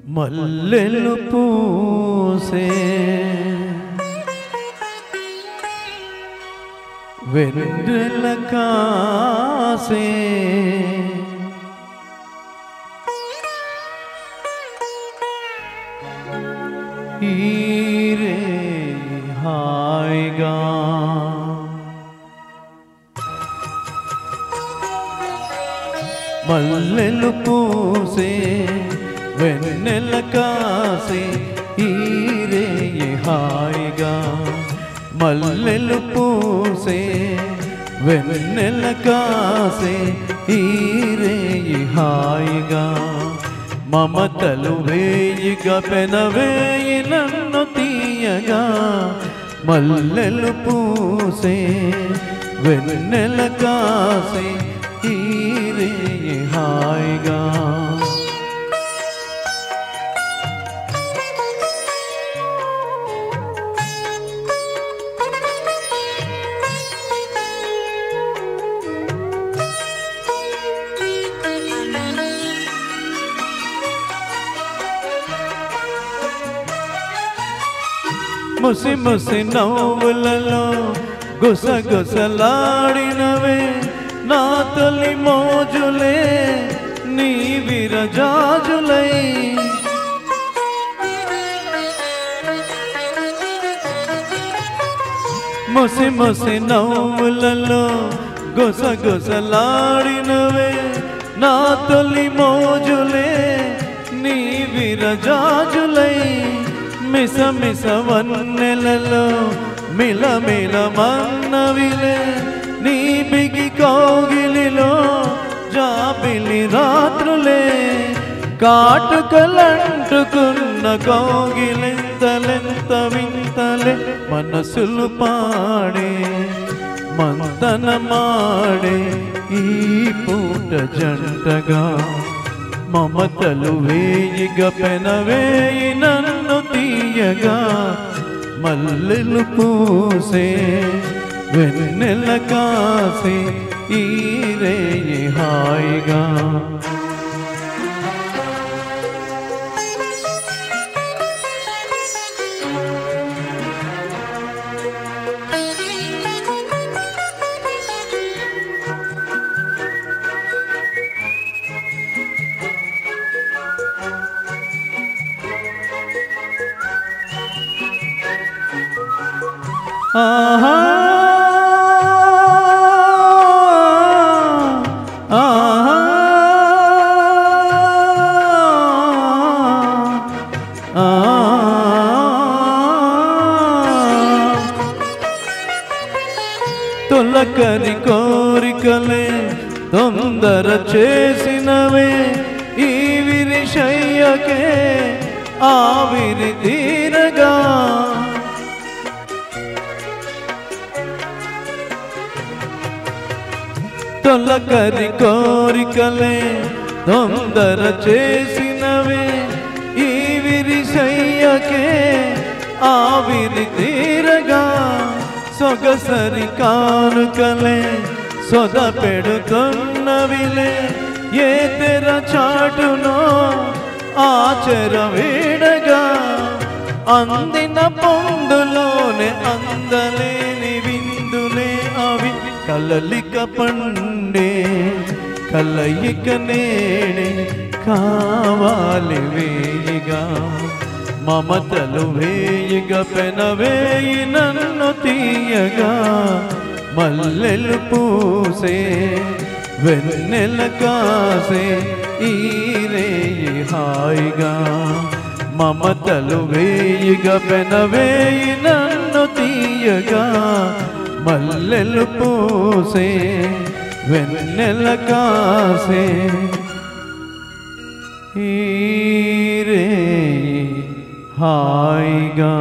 మల్లెలు పూసే వెన్నెల కాసే ఈరే హాయిగా మల్లెలు పూసే వెన్నెల కాసే ఈరే హాయిగా మల్లెలు పూసే వెన్నెల కాసే ఈరే హాయిగా మమతలు వేయిగా పెనవేయి నన్ను తీయగా మల్లెలు పూసే వెన్నెల కాసే ఈరే హాయిగా ముసి ముసి నవ్వులలో గుసగుసలాడినవే నా తొలి మోజులే నీ విరజాజులై ముసి ముసి నవ్వులలో గుసగుసలాడినవే నా తొలి మోజులే నీ విరజాజులై మిస మిస వన్నెలలో మిల మిల మన్నవిలే నీ బిగి కౌగిలిలో జాబిలి రాత్రులే కాటుకలంటుకున్న కౌగిలింతలెంత వింతలే మనసులు పాడే మంతనమాడే ఈ పూట జంటగా మమతలు వేయిగా పెనవేయి నన్ను తీయగా మల్లెలు పూసే వెన్నెల కాసే ఈరే హాయిగా ఆహా ఆహా తొలకరి కోరికలే తొందర చేసినవే ఈ విరిశయ్యకే ఆవిరి తీరగా తొలకరి కోరికలే తొందర చేసినవే ఈ విరిశయ్యకే ఆవిరి తీరగా సొగసరి కానుకలే సొద పెడుతున్నవిలే ఏ తెర చాటునో ఆచర వీడగా అందిన పొందులోనే అందలేని విందులే అవి కలలిక పండే కలయిక నేడే కావాలి వేయిగా మమతలు వేయిగా పెనవేయి నన్ను తీయగా మల్లెలు పూసే వెన్నెల కాసే ఈరే హాయిగా మమతలు వేయిగా పెనవేయి నన్ను తీయగా మల్లెలు పూసే వెన్నెల కాసే ఈరే హాయిగా